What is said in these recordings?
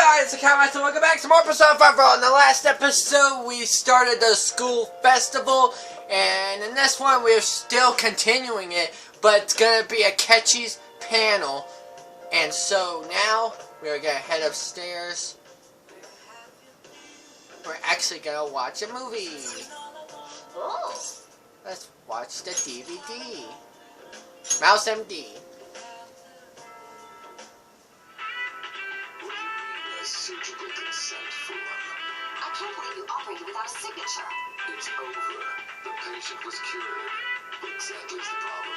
guys, it's Cat and welcome back to more Persona 5 Roll. In the last episode, we started the school festival, and in this one, we're still continuing it, but it's gonna be a Catchy's panel. And so now, we're gonna head upstairs. We're actually gonna watch a movie. Oh. Let's watch the DVD. Mouse MD. Surgical consent form. I can't believe you operated without a signature. It's over. The patient was cured. What exactly is the problem?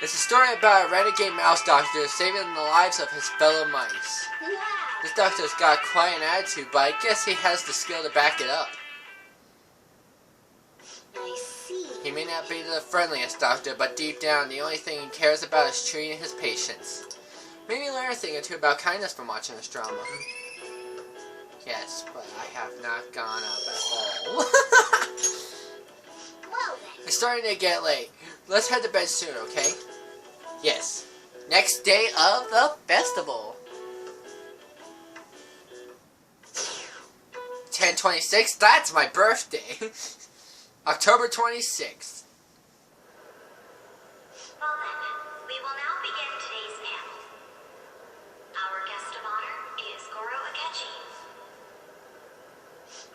It's a story about a renegade mouse doctor saving the lives of his fellow mice. Wow. This doctor's got quite an attitude, but I guess he has the skill to back it up. I see. He may not be the friendliest doctor, but deep down, the only thing he cares about is treating his patients. Maybe learn a thing or two about kindness from watching this drama. Yes, but I have not gone up at all. Well then. It's starting to get late. Let's head to bed soon, okay? Yes. Next day of the festival. 10/26, that's my birthday. October 26th. Well then, we will now begin today's panel. Our guest of honor is Goro Akechi.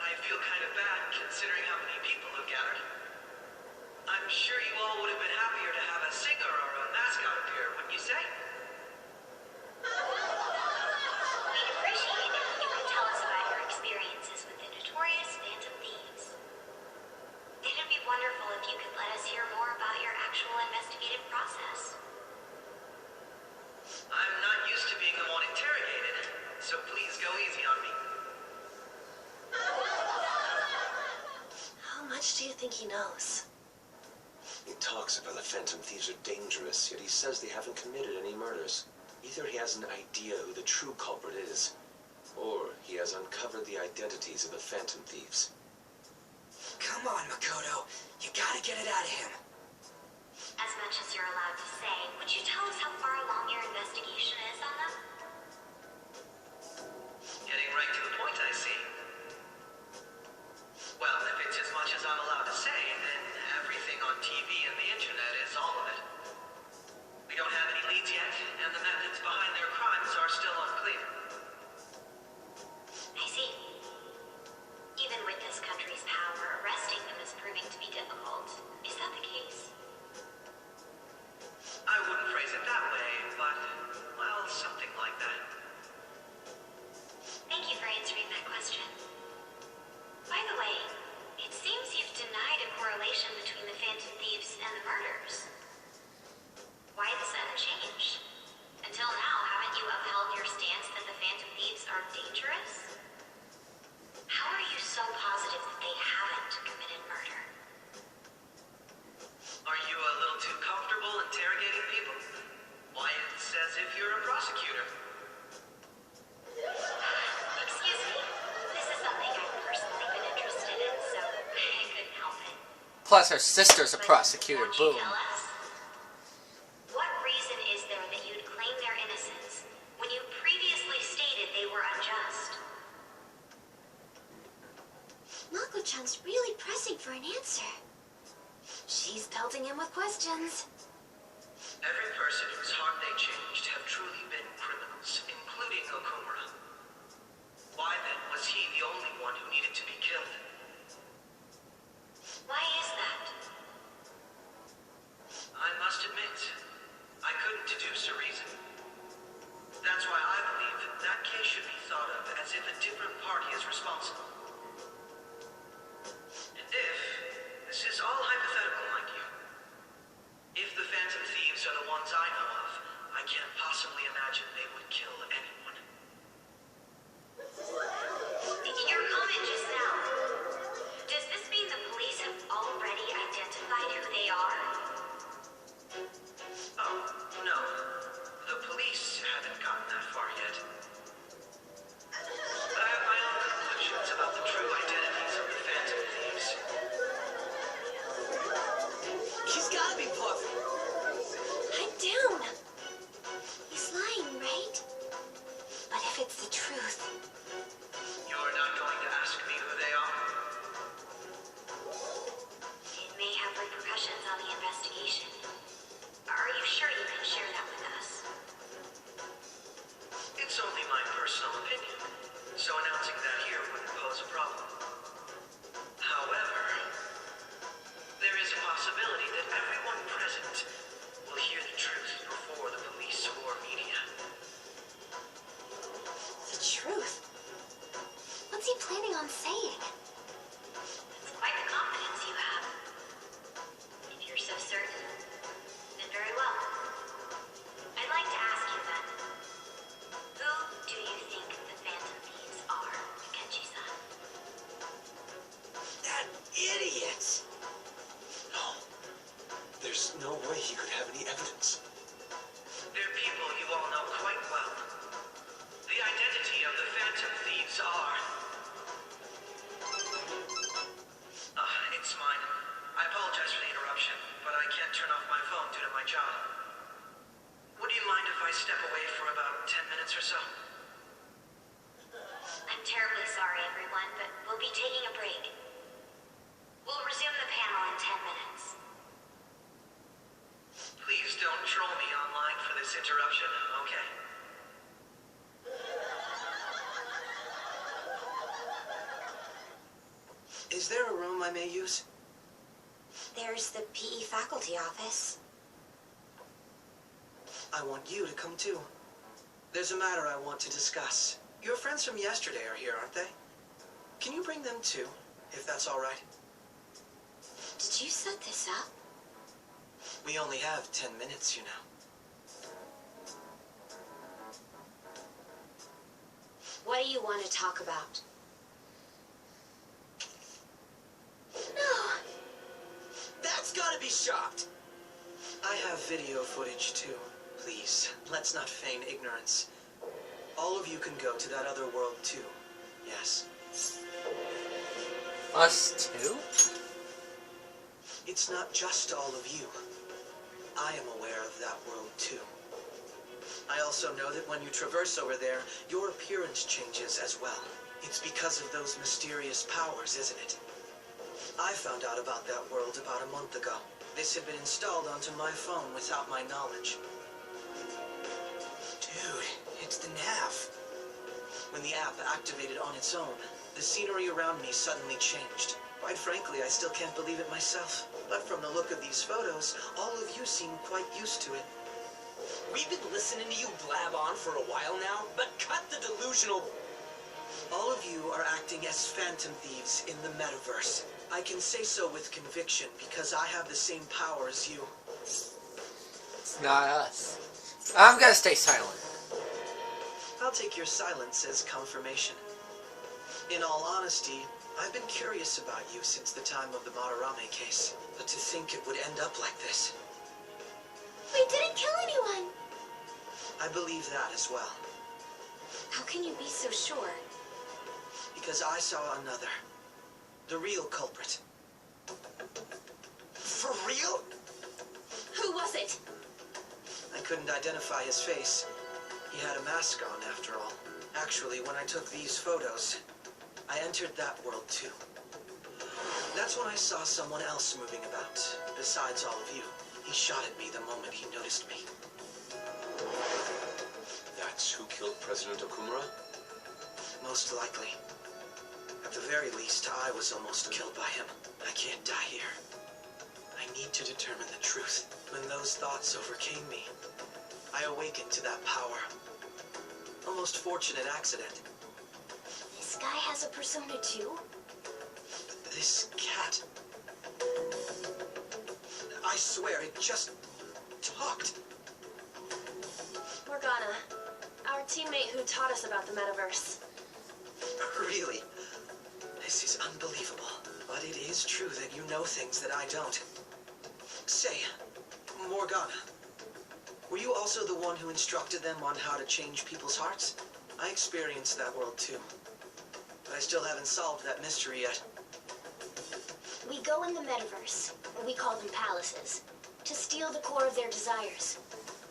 I feel kind of bad considering how many people have gathered. I'm sure you all would have been happier to have a singer or a mascot appear, wouldn't you say? We'd appreciate it if you could tell us about your experiences with the notorious Phantom Thieves. It'd be wonderful if you could let us hear more about your actual investigative process. I'm not used to being the one interrogated, so please go easy on me. How much do you think he knows? He talks about the Phantom Thieves are dangerous, yet he says they haven't committed any murders. Either he has an idea who the true culprit is, or he has uncovered the identities of the Phantom Thieves. Come on, Makoto. You gotta get it out of him. As much as you're allowed to say, would you tell us how far along your investigation is on them? Getting right to the point, I see. Well, if it's as much as I'm allowed to say, then everything on TV and the internet is all of it. We don't have any leads yet, and the methods behind their crimes are still unclear. I see. Even with this country's power, arresting them is proving to be difficult. Is that the case? I wouldn't phrase it that way, but, well, something like that. Thank you for answering that question. By the way, it seems you've denied a correlation between the Phantom Thieves and the murders. Why the sudden change? Until now, haven't you upheld your stance that the Phantom Thieves are dangerous? How are you so positive that they haven't committed murder? Are you a little too comfortable interrogating people? Why, it's as if you're a prosecutor. Excuse me. This is something I've personally been interested in, so I couldn't help it. Plus, her sister's a prosecutor. Won't you Boom. tell us? What reason is there that you'd claim their innocence when you previously stated they were unjust? Mako-chan's really pressing for an answer. She's pelting him with questions. Every person whose heart they changed have truly been criminals, including Okumura. Why then was he the only one who needed to be killed? Why is that? I must admit, I couldn't deduce a reason. That's why I believe that case should be thought of as if a different party is responsible. And if, this is all hypothetical, mind you, if the Phantom Thieves are the ones I know of, I can't possibly imagine they would kill anyone. Your comment just now. Does this mean the police have already identified who they are? Oh, no. The police haven't gotten that far yet. But I have my own conclusions about the true identities of the Phantom Thieves. He's gotta be bluffing. I'm down. He's lying, right? minutes or so. I'm terribly sorry, everyone, but we'll be taking a break. We'll resume the panel in 10 minutes. Please don't troll me online for this interruption, okay? Is there a room I may use? There's the PE faculty office. I want you to come too. There's a matter I want to discuss. Your friends from yesterday are here, aren't they? Can you bring them too, if that's all right? Did you set this up? We only have 10 minutes, you know. What do you want to talk about? No. That's gotta be shocked! I have video footage too. Please, let's not feign ignorance. All of you can go to that other world too. Yes. Us too? It's not just all of you. I am aware of that world too. I also know that when you traverse over there, your appearance changes as well. It's because of those mysterious powers, isn't it? I found out about that world about a month ago. This had been installed onto my phone without my knowledge. Dude, it's the nav. When the app activated on its own, the scenery around me suddenly changed. Quite frankly, I still can't believe it myself. But from the look of these photos, all of you seem quite used to it. We've been listening to you blab on for a while now, but cut the delusional... All of you are acting as phantom thieves in the Metaverse. I can say so with conviction because I have the same power as you. It's not us. I'm gonna stay silent. I'll take your silence as confirmation. In all honesty, I've been curious about you since the time of the Madarame case, but to think it would end up like this. We didn't kill anyone. I believe that as well, How can you be so sure? because I saw another. The real culprit. For real? Who was it? I couldn't identify his face. He had a mask on, after all. Actually, when I took these photos, I entered that world too. That's when I saw someone else moving about, besides all of you. He shot at me the moment he noticed me. That's who killed President Okumura? Most likely. At the very least, I was almost killed by him. I can't die here. I need to determine the truth. When those thoughts overcame me, I awakened to that power. A most fortunate accident. This guy has a persona too? This cat. I swear, it just talked. Morgana, our teammate who taught us about the Metaverse. Really? This is unbelievable. But it is true that you know things that I don't. Say, Morgana, were you also the one who instructed them on how to change people's hearts? I experienced that world too. But I still haven't solved that mystery yet. We go in the Metaverse, or we call them palaces, to steal the core of their desires,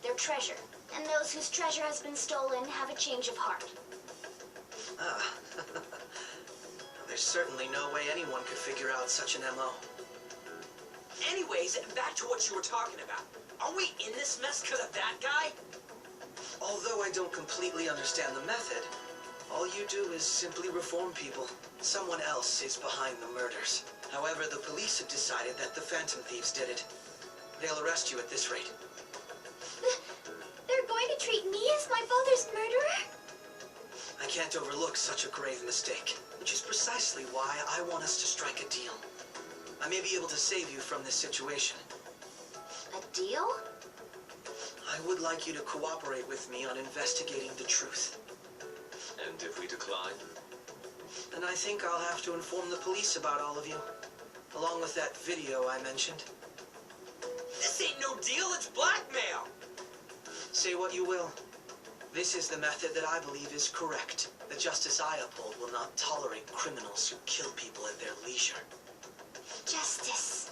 their treasure. And those whose treasure has been stolen have a change of heart. Ah. There's certainly no way anyone could figure out such an MO. Anyways, back to what you were talking about. Are we in this mess because of that guy? Although I don't completely understand the method, all you do is simply reform people. Someone else is behind the murders. However, the police have decided that the Phantom Thieves did it. They'll arrest you at this rate. They're going to treat me as my father's murderer? I can't overlook such a grave mistake, which is precisely why I want us to strike a deal. I may be able to save you from this situation. A deal? I would like you to cooperate with me on investigating the truth. And if we decline? And I think I'll have to inform the police about all of you, along with that video I mentioned. This ain't no deal, it's blackmail! Say what you will. This is the method that I believe is correct. The justice I uphold will not tolerate criminals who kill people at their leisure. Justice.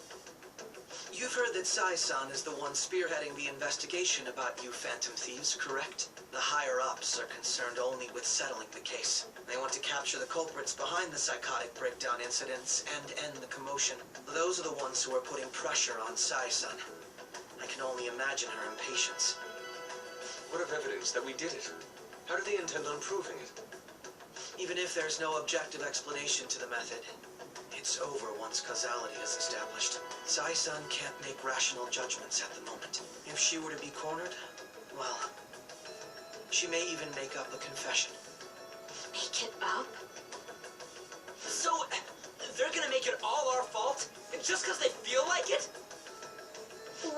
You've heard that Sai-san is the one spearheading the investigation about you Phantom Thieves, correct? The higher-ups are concerned only with settling the case. They want to capture the culprits behind the psychotic breakdown incidents and end the commotion. Those are the ones who are putting pressure on Sai-san. I can only imagine her impatience. What of evidence that we did it? How do they intend on proving it? Even if there's no objective explanation to the method, it's over once causality is established. Sai-san can't make rational judgments at the moment. If she were to be cornered, well, she may even make up a confession. Make it up? So, they're gonna make it all our fault? And just because they feel like it?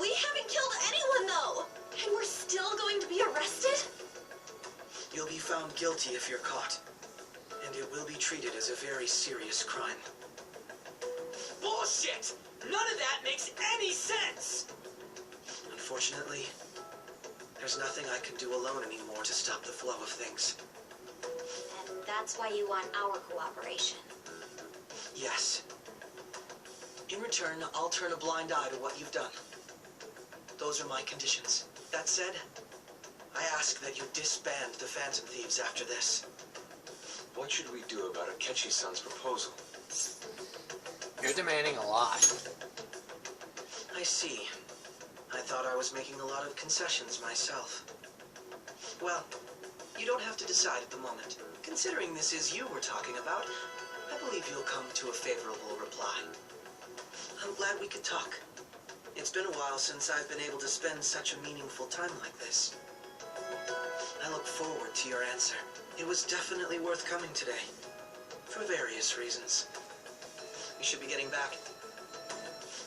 We haven't killed anyone, though! And we're still going to be arrested? You'll be found guilty if you're caught. And it will be treated as a very serious crime. Bullshit! None of that makes any sense! Unfortunately, there's nothing I can do alone anymore to stop the flow of things. And that's why you want our cooperation. Yes. In return, I'll turn a blind eye to what you've done. Those are my conditions. That said, I ask that you disband the Phantom Thieves after this. What should we do about Akechi-san's proposal? You're demanding a lot. I see. I thought I was making a lot of concessions myself. Well, you don't have to decide at the moment. Considering this is you we're talking about, I believe you'll come to a favorable reply. I'm glad we could talk. It's been a while since I've been able to spend such a meaningful time like this. I look forward to your answer. It was definitely worth coming today. For various reasons. We should be getting back.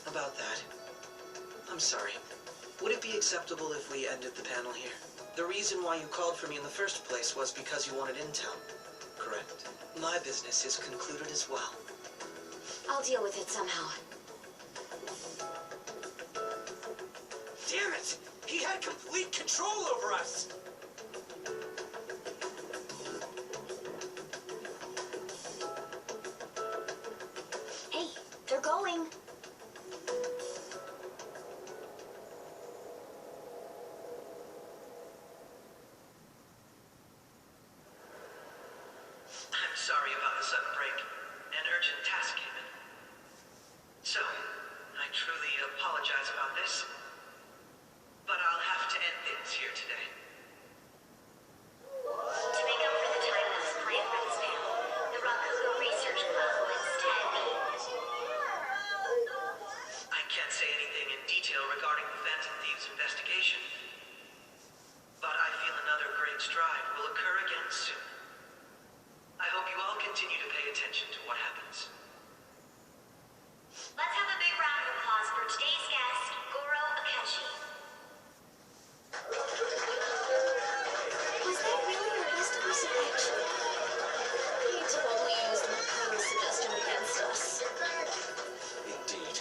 About that, I'm sorry. Would it be acceptable if we ended the panel here? The reason why you called for me in the first place was because you wanted intel, correct? My business is concluded as well. I'll deal with it somehow. Damn it! He had complete control over us! Hey, they're going. I'm sorry about the sudden break. An urgent task came in. So, I truly apologize about this. But I'll have to end things here today. To make up for the time that was planned for this panel, the Rakugo Research Club was to I can't say anything in detail regarding the Phantom Thieves investigation. But I feel another great stride will occur again soon. I hope you all continue to pay attention to what happens. Let's have a big round of applause for today's guest, Goro Akechi. Was that really your best course of action? He totally used my karma suggestion against us. Indeed.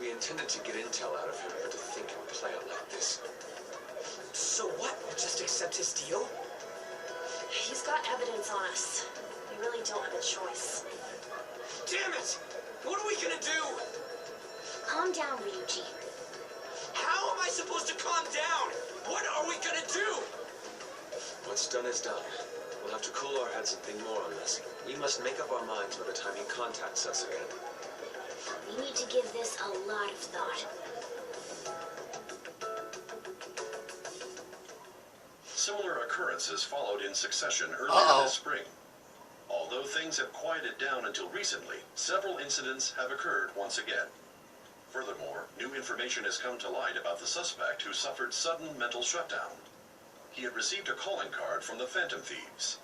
We intended to get intel out of him, but to think and play it like this. So what? We'll just accept his deal? He's got evidence on us. We really don't have a choice. Damn it! What are we gonna do? Calm down, Ryuji. How am I supposed to calm down? What are we gonna do? What's done is done. We'll have to cool our heads and think more on this. We must make up our minds by the time he contacts us again. We need to give this a lot of thought. Similar occurrences followed in succession earlier this spring. Although things have quieted down until recently, several incidents have occurred once again. Furthermore, new information has come to light about the suspect who suffered sudden mental shutdown. He had received a calling card from the Phantom Thieves.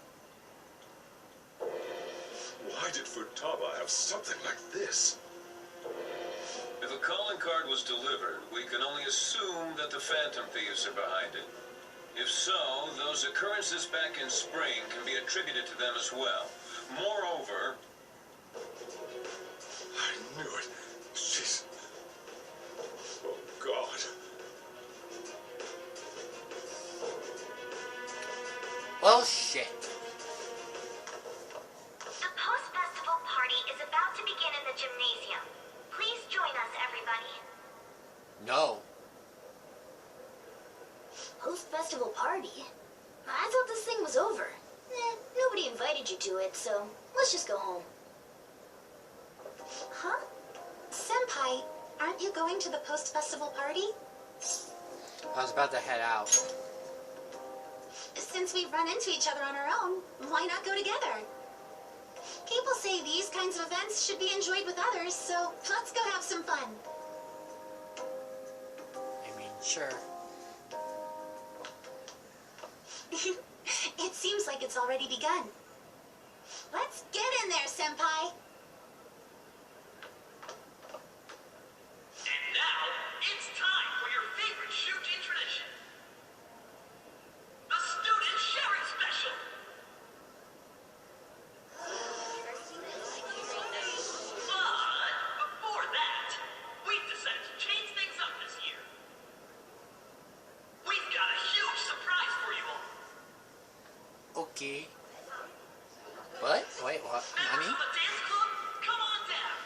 Why did Futaba have something like this? If a calling card was delivered, we can only assume that the Phantom Thieves are behind it. If so, those occurrences back in spring can be attributed to them as well. Moreover... I knew it. She's... Oh, God. Well, shit. The post-festival party is about to begin in the gymnasium. Please join us, everybody. No. Post-festival party? I thought this thing was over. Nobody invited you to it, so let's just go home. Huh? Senpai, aren't you going to the post-festival party? I was about to head out. Since we've run into each other on our own, why not go together? People say these kinds of events should be enjoyed with others, so let's go have some fun. I mean, sure. It seems like it's already begun. Let's get in there, Senpai. And now, it's time for your favorite Shuji tradition. The Student Sharing Special! But before that, we've decided to change things up this year. We've got a huge surprise for you all. Okay. What? Wait, what? Members Nani? of the dance club, come on down.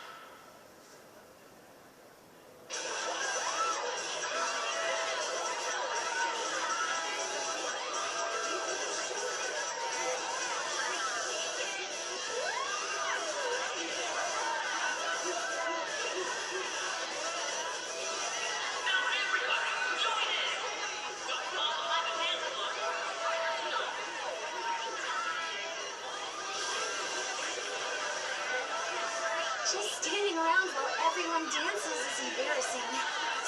Now everybody, join in. Don't fall behind the dance club. Just standing around while everyone dances is embarrassing.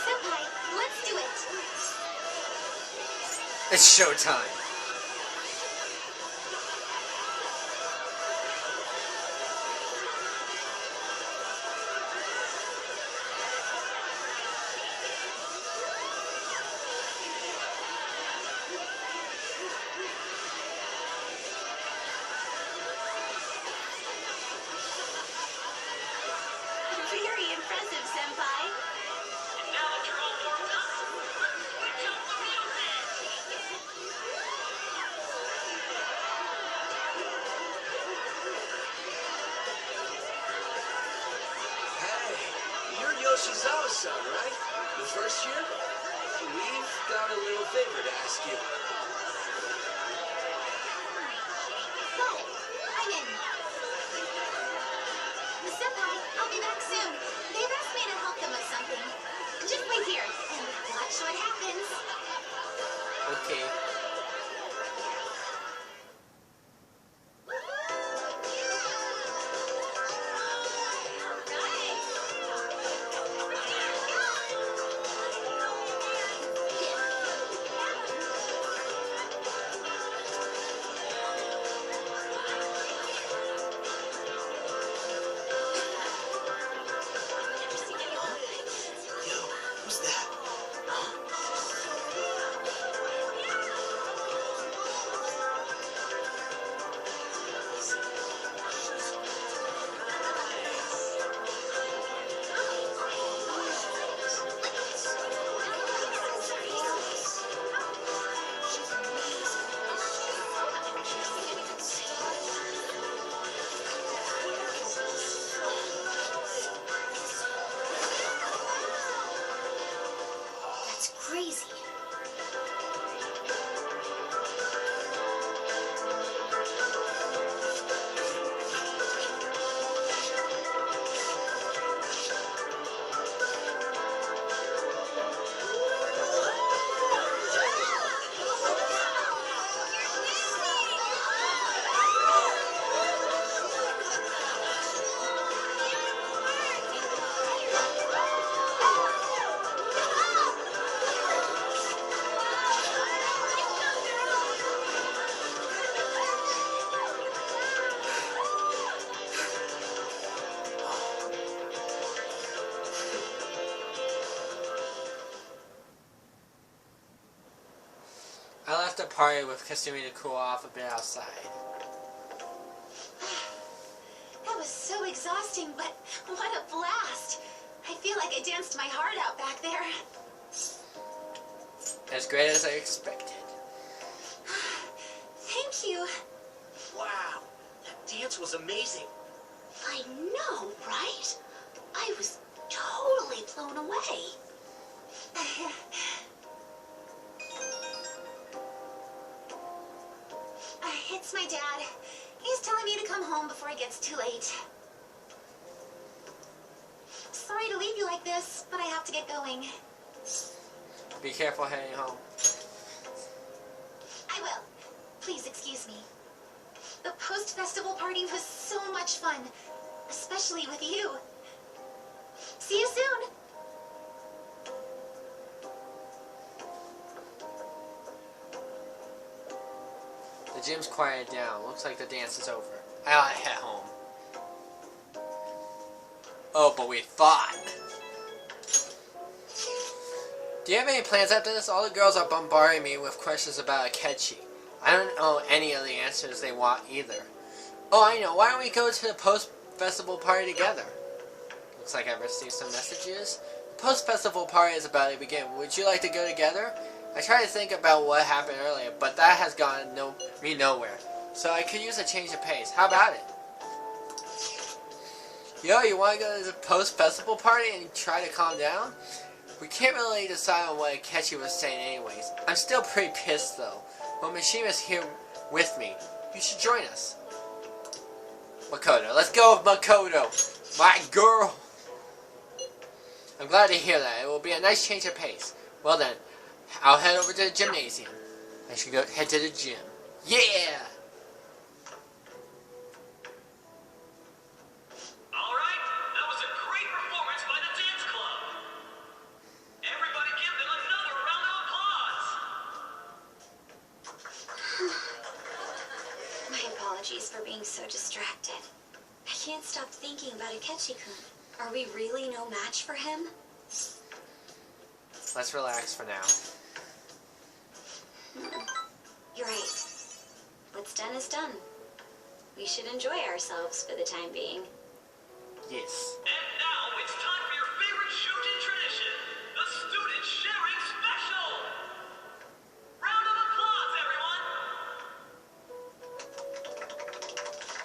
Senpai, let's do it. It's showtime. Very impressive, Senpai. And now that you're all warmed up, let's switch up the music. Hey, you're Yoshizawa-san, right? The first year? We've got a little favor to ask you. Got it. I'm in. Senpai, I'll be back soon. They've asked me to help them with something. Just wait here and watch what happens. Okay. Yo, who's that? That's crazy. I left the party with Kasumi to cool off a bit outside. That was so exhausting, but what a blast. I feel like I danced my heart out back there. As great as I expected. Thank you. Wow, that dance was amazing. I know, right? I was totally blown away. It's my dad. He's telling me to come home before it gets too late. Sorry to leave you like this, but I have to get going. Be careful heading home. I will. Please excuse me. The post-festival party was so much fun, especially with you. See you soon. The gym's quieted down. Looks like the dance is over. I ought to head home. Oh, but we fought. Do you have any plans after this? All the girls are bombarding me with questions about Akechi. I don't know any of the answers they want either. Oh, I know. Why don't we go to the post-festival party together? Looks like I've received some messages. The post-festival party is about to begin. Would you like to go together? I tried to think about what happened earlier, but that has gone me nowhere. So I could use a change of pace. How about it? Yo, you want to go to the post-festival party and try to calm down? We can't really decide on what Akechi was saying anyways. I'm still pretty pissed though. But Mishima's here with me. You should join us. Makoto. Let's go with Makoto. My girl. I'm glad to hear that. It will be a nice change of pace. Well then, I'll head over to the gymnasium. I should go head to the gym. Yeah! Alright, that was a great performance by the dance club. Everybody give them another round of applause. My apologies for being so distracted. I can't stop thinking about Akechi-kun. Are we really no match for him? Let's relax for now. You're right. What's done is done. We should enjoy ourselves for the time being. Yes. And now it's time for your favorite shooting tradition, the student sharing special. Round of applause, everyone.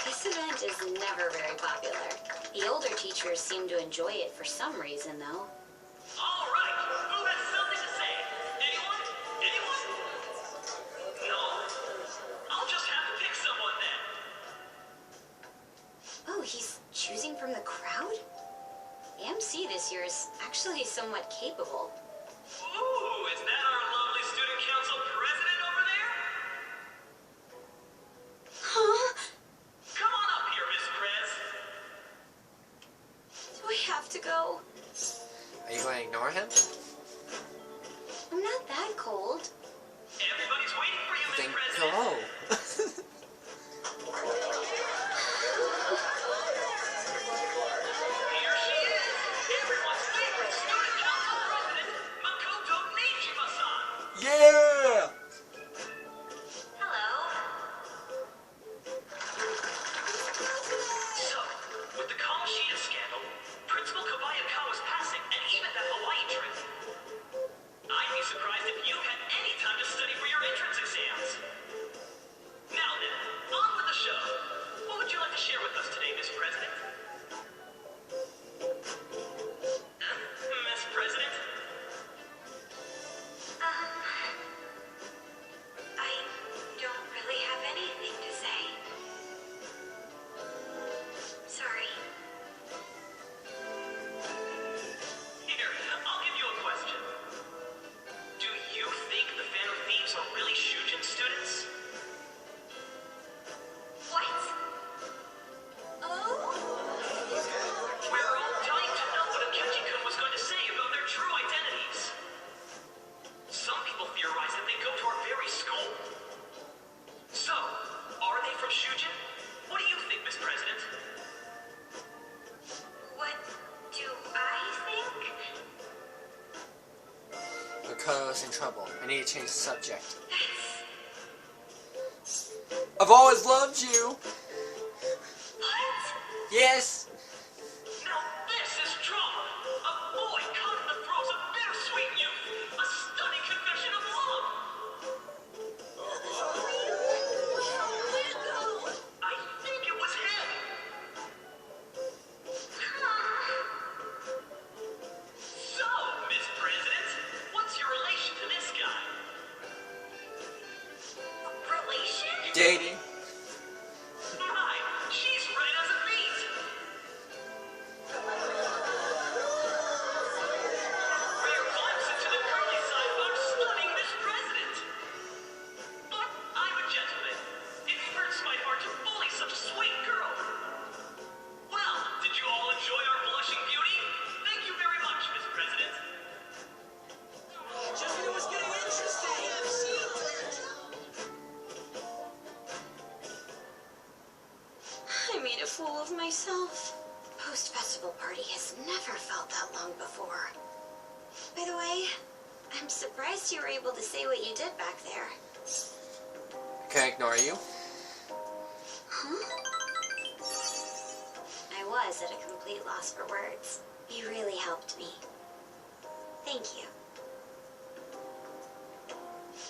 This event is never very popular. The older teachers seem to enjoy it for some reason, though. All right, who has something to say? Anyone? Anyone? No? I'll just have to pick someone then. Oh, he's choosing from the crowd? The MC this year is actually somewhat capable. Ooh, is that our lovely student council president over there? Huh? Come on up here, Miss Prez. Do we have to go? Are you going to ignore him? I'm not that cold. Everybody's waiting for you, Miss Then President. go. Here she is, everyone's favorite student council president, Makoto Nijima-san. Yeah! Hello. So, with the Kamoshida scandal, Principal Kobayakawa's passing, and even that Hawaii trip, I'd be surprised if you had any time to study for your entrance exams. Now then, on with the show. What would you like to share with us today, Miss President? Miss President? I don't really have anything to say. Sorry. Here, I'll give you a question. Do you think the Phantom Thieves are really Shujin students? What? Oh? We're all dying to know what Akechi-kun was going to say about their true identities. Some people theorize that they go to our very school. So, are they from Shujin? What do you think, Miss President? What do I think? Makoto's in trouble. I need to change the subject. I've always loved you. What? Yes. Now this is drama. A boy caught in the throes of bittersweet youth. A stunning confession of love. I think it was him. So, Miss President, Sweet girl! Well, did you all enjoy our blushing beauty? Thank you very much, Miss President. Just when it was getting interesting. I made a fool of myself. Post-festival party has never felt that long before. By the way, I'm surprised you were able to say what you did back there. Can I ignore you? Huh? I was at a complete loss for words. You really helped me. Thank you.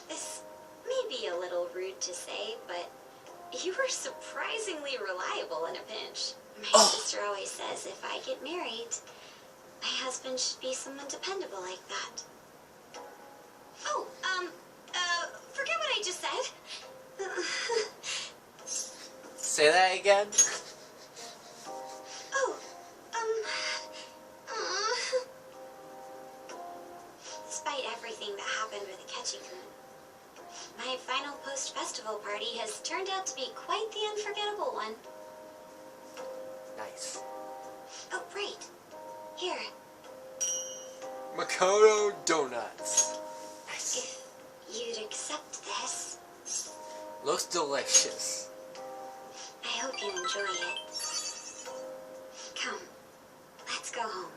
This may be a little rude to say, but you were surprisingly reliable in a pinch. My sister always says if I get married, my husband should be someone dependable like that. Oh, forget what I just said. Say that again? Oh, despite everything that happened with the Ketchy-kun, my final post-festival party has turned out to be quite the unforgettable one. Nice. Oh, right. Here, Makoto Donuts. Nice. if you'd accept this, Looks delicious. I hope you enjoy it. Come, let's go home.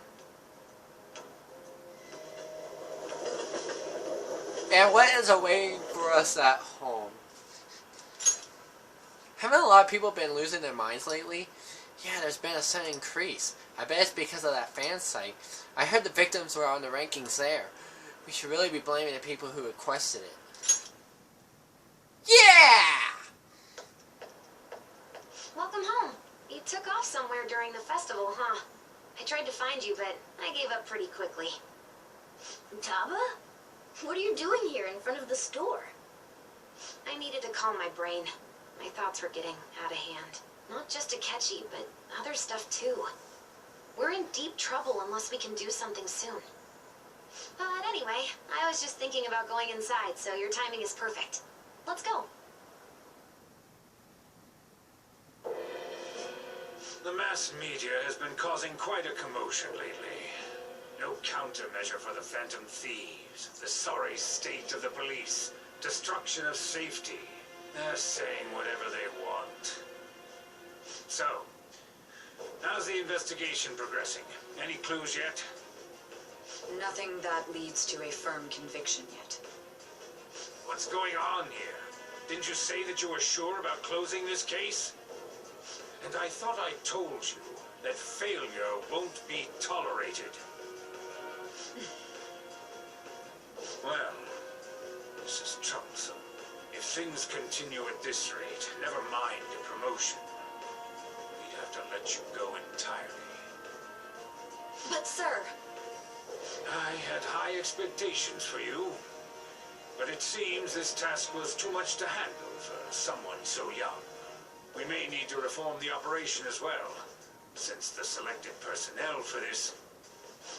And what is awaiting for us at home? Haven't a lot of people been losing their minds lately? Yeah, there's been a sudden increase. I bet it's because of that fan site. I heard the victims were on the rankings there. We should really be blaming the people who requested it. Yeah! Welcome home. You took off somewhere during the festival, huh? I tried to find you, but I gave up pretty quickly. Taba? What are you doing here in front of the store? I needed to calm my brain. My thoughts were getting out of hand. Not just Akechi, but other stuff too. We're in deep trouble unless we can do something soon. But anyway, I was just thinking about going inside, so your timing is perfect. Let's go. The mass media has been causing quite a commotion lately. No countermeasure for the Phantom Thieves, the sorry state of the police, destruction of safety. They're saying whatever they want. So, how's the investigation progressing? Any clues yet? Nothing that leads to a firm conviction yet. What's going on here? Didn't you say that you were sure about closing this case? And I thought I told you that failure won't be tolerated. Well, this is troublesome. If things continue at this rate, never mind a promotion. We'd have to let you go entirely. But sir... I had high expectations for you. But it seems this task was too much to handle for someone so young. We may need to reform the operation as well, since the selected personnel for this...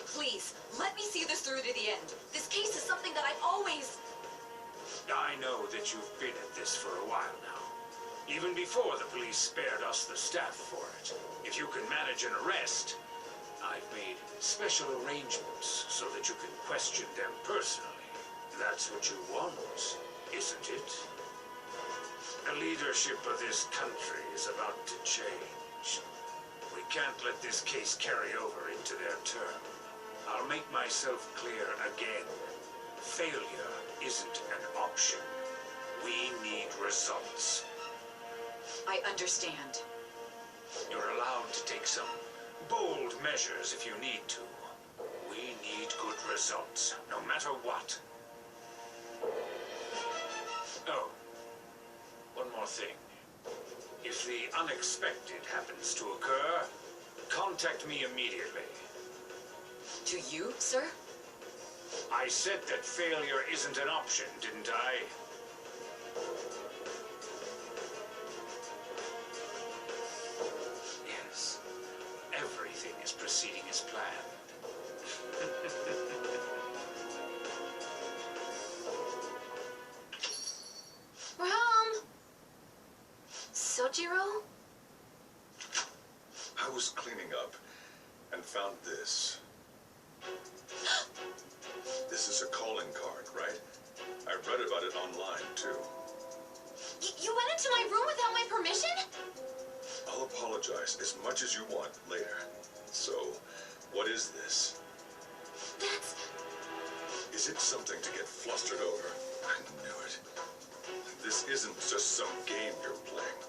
Please, let me see this through to the end. This case is something that I've always... I know that you've been at this for a while now. Even before the police spared us the staff for it. If you can manage an arrest, I've made special arrangements so that you can question them personally. That's what you want, isn't it? The leadership of this country is about to change. We can't let this case carry over into their term. I'll make myself clear again. Failure isn't an option. We need results. I understand. You're allowed to take some bold measures if you need to. We need good results, no matter what. Oh, one more thing. If the unexpected happens to occur, contact me immediately. To you, sir? I said that failure isn't an option, didn't I? Yes. Everything is proceeding as planned. We're home. Sojiro? I was cleaning up and found this. This is a calling card, right? I read about it online, too. You went into my room without my permission? I'll apologize as much as you want later. So, what is this? That's... Is it something to get flustered over? I knew it. This isn't just some game you're playing.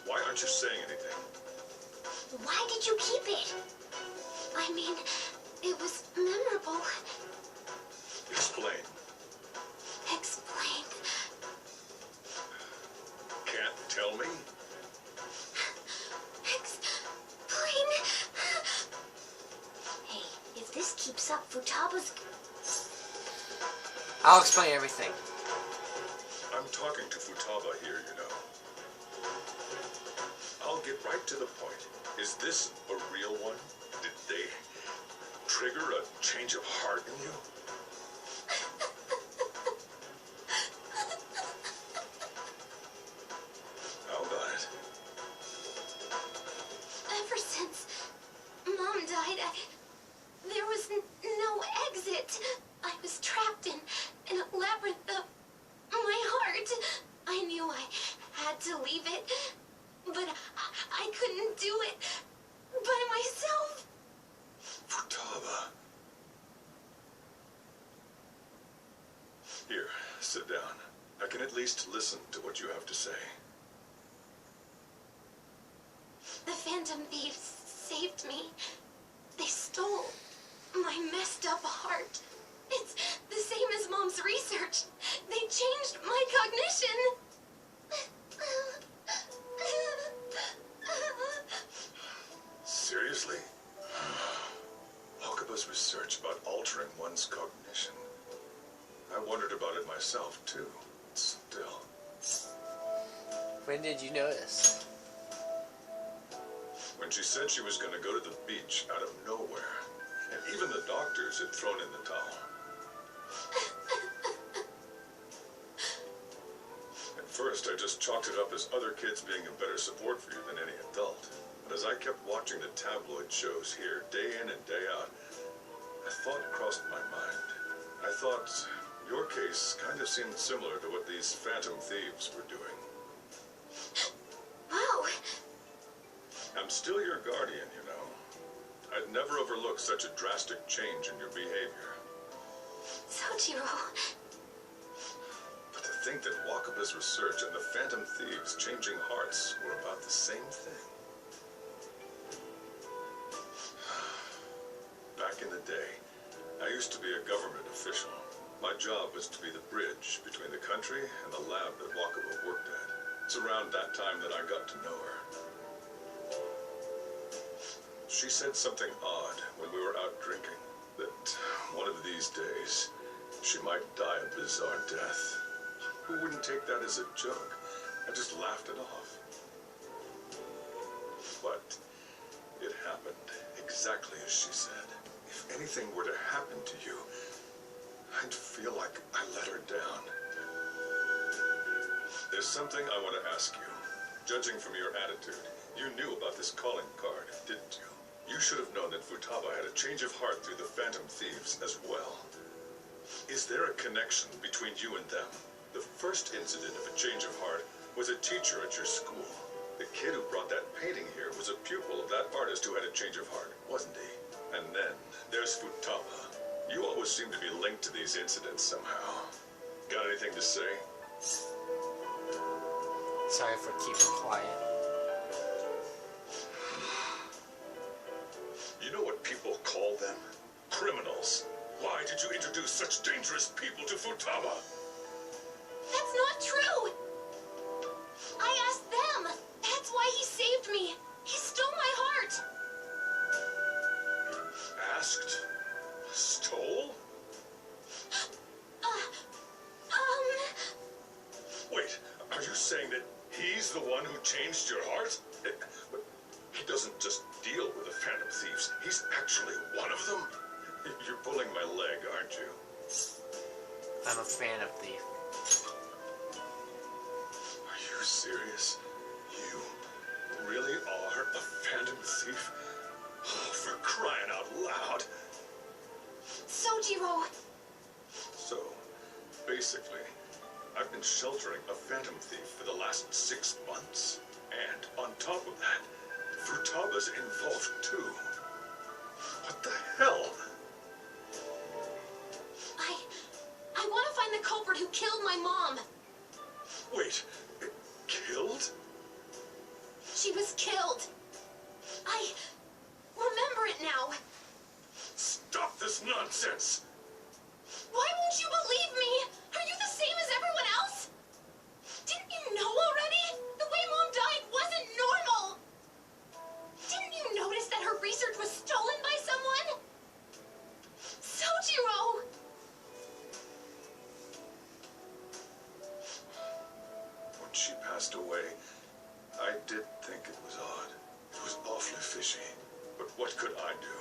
Why aren't you saying anything? Why did you keep it? I mean, it was memorable. Explain. Explain. Can't tell me? Explain. Hey, if this keeps up, Futaba's... I'll explain everything. I'm talking to Futaba here, you know. I'll get right to the point. Is this a real one? Did they trigger a change of heart in you? How about it? Ever since Mom died, there was no exit. I was trapped in a labyrinth of my heart. I knew I had to leave it, but I couldn't do it by myself. Futaba. Here, sit down. I can at least listen to what you have to say. The Phantom Thieves saved me. They stole my messed up heart. It's the same as Mom's research. They changed my cognition. Seriously? Wakaba's research about altering one's cognition. I wondered about it myself, too. Still. When did you notice? When she said she was going to go to the beach out of nowhere, and even the doctors had thrown in the towel. At first, I just chalked it up as other kids being a better support for you than any adult. But as I kept watching the tabloid shows here, day in and day out, a thought crossed my mind. I thought your case kind of seemed similar to what these Phantom Thieves were doing. Wow. I'm still your guardian, you know. I'd never overlook such a drastic change in your behavior. Sojiro. But to think that Wakaba's research and the Phantom Thieves changing hearts were about the same thing. Back in the day, I used to be a government official. My job was to be the bridge between the country and the lab that Wakaba worked at. It's around that time that I got to know her. She said something odd when we were out drinking, that one of these days, she might die a bizarre death. Who wouldn't take that as a joke? I just laughed it off. But it happened exactly as she said. If anything were to happen to you, I'd feel like I let her down. There's something I want to ask you. Judging from your attitude, you knew about this calling card, didn't you? You should have known that Futaba had a change of heart through the Phantom Thieves as well. Is there a connection between you and them? The first incident of a change of heart was a teacher at your school. The kid who brought that painting here was a pupil of that artist who had a change of heart, wasn't he? And then there's Futaba. You always seem to be linked to these incidents somehow. Got anything to say? Sorry for keeping quiet. You know what people call them? Criminals. Why did you introduce such dangerous people to Futaba? That's not true. I asked them. That's why he saved me. He stole my heart. Asked? Stole? Wait, are you saying that he's the one who changed your heart? But he doesn't just deal with the Phantom Thieves. He's actually one of them? You're pulling my leg, aren't you? I'm a fan of Thief. Are you serious? You really a phantom thief? Oh, for crying out loud. Sojiro! So, basically, I've been sheltering a phantom thief for the last 6 months. And on top of that, Futaba's involved too. What the hell? I want to find the culprit who killed my mom. Wait, killed? She was killed. I remember it now. Stop this nonsense! Why won't you believe me? Are you the same as everyone else? Didn't you know already? The way Mom died wasn't normal. Didn't you notice that her research was stolen by someone? Sojiro! When she passed away, I did think it was odd. It was awfully fishy. But what could I do?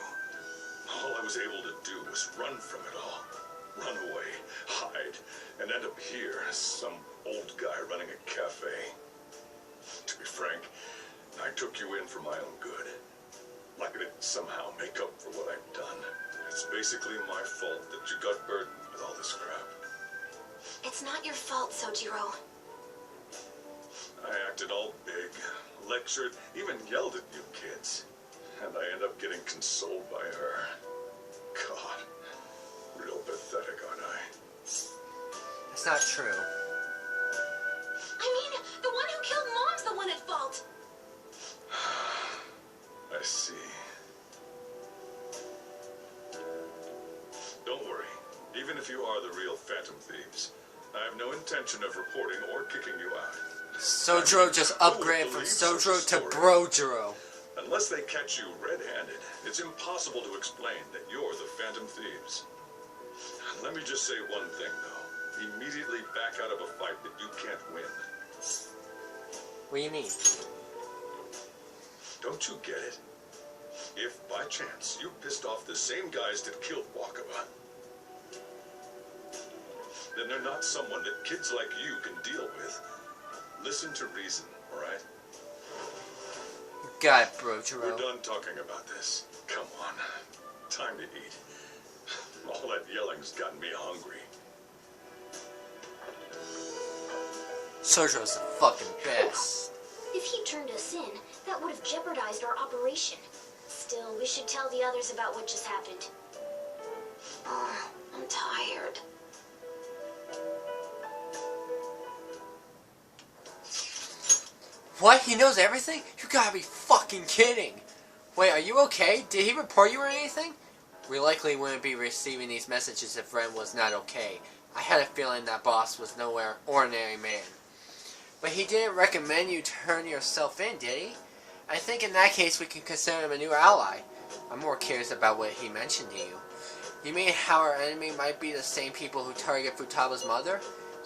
All I was able to do was run from it all. Run away, hide, and end up here as some old guy running a cafe. To be frank, I took you in for my own good. Like I didn't somehow make up for what I've done. It's basically my fault that you got burdened with all this crap. It's not your fault, Sojiro. I acted all big, lectured, even yelled at you kids. And I end up getting consoled by her. God, real pathetic, aren't I? It's not true. I mean, the one who killed Mom's the one at fault. I see. Don't worry. Even if you are the real Phantom Thieves, I have no intention of reporting or kicking you out. Sojiro just upgraded from Sojiro to Brojiro. Unless they catch you red-handed, it's impossible to explain that you're the Phantom Thieves. Let me just say one thing, though. Immediately back out of a fight that you can't win. What do you mean? Don't you get it? If, by chance, you pissed off the same guys that killed Wakaba, then they're not someone that kids like you can deal with. Listen to reason, alright? Got it, We're Brojiro. done talking about this. Come on. Time to eat. All that yelling's gotten me hungry. Sojiro's the fucking best. If he turned us in, that would have jeopardized our operation. Still, we should tell the others about what just happened. Oh, I'm tired. What? He knows everything? You gotta be fucking kidding. Wait, are you okay? Did he report you or anything? We likely wouldn't be receiving these messages if Ren was not okay. I had a feeling that boss was nowhere ordinary man. But he didn't recommend you turn yourself in, did he? I think in that case we can consider him a new ally. I'm more curious about what he mentioned to you. You mean how our enemy might be the same people who target Futaba's mother?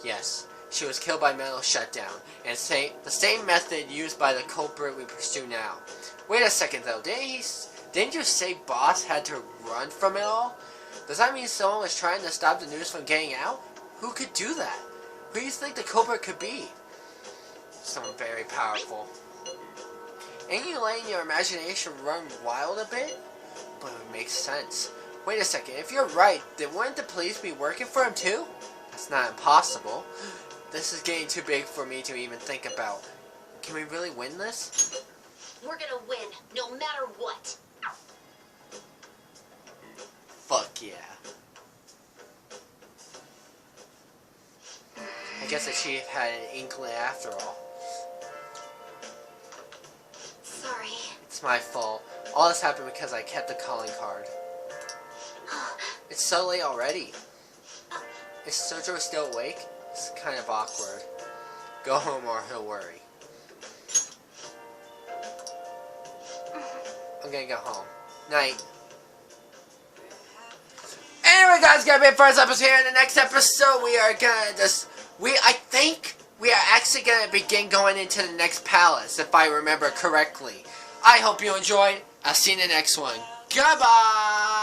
Yes. She was killed by metal shutdown, and the same method used by the culprit we pursue now. Wait a second though, didn't you say boss had to run from it all? Does that mean someone was trying to stop the news from getting out? Who could do that? Who do you think the culprit could be? Someone very powerful. Ain't you letting your imagination run wild a bit? But it makes sense. Wait a second, if you're right, then wouldn't the police be working for him too? That's not impossible. This is getting too big for me to even think about. Can we really win this? We're gonna win, no matter what. Fuck yeah. I guess the chief had an inkling after all. Sorry. It's my fault. All this happened because I kept the calling card. It's so late already. Is Sojiro still awake? It's kind of awkward. Go home or he'll worry. I'm gonna go home. Night. Anyway guys, got a bit for us episode here. In the next episode we are gonna I think we are actually gonna begin going into the next palace, if I remember correctly. I hope you enjoyed. I'll see you in the next one. Goodbye!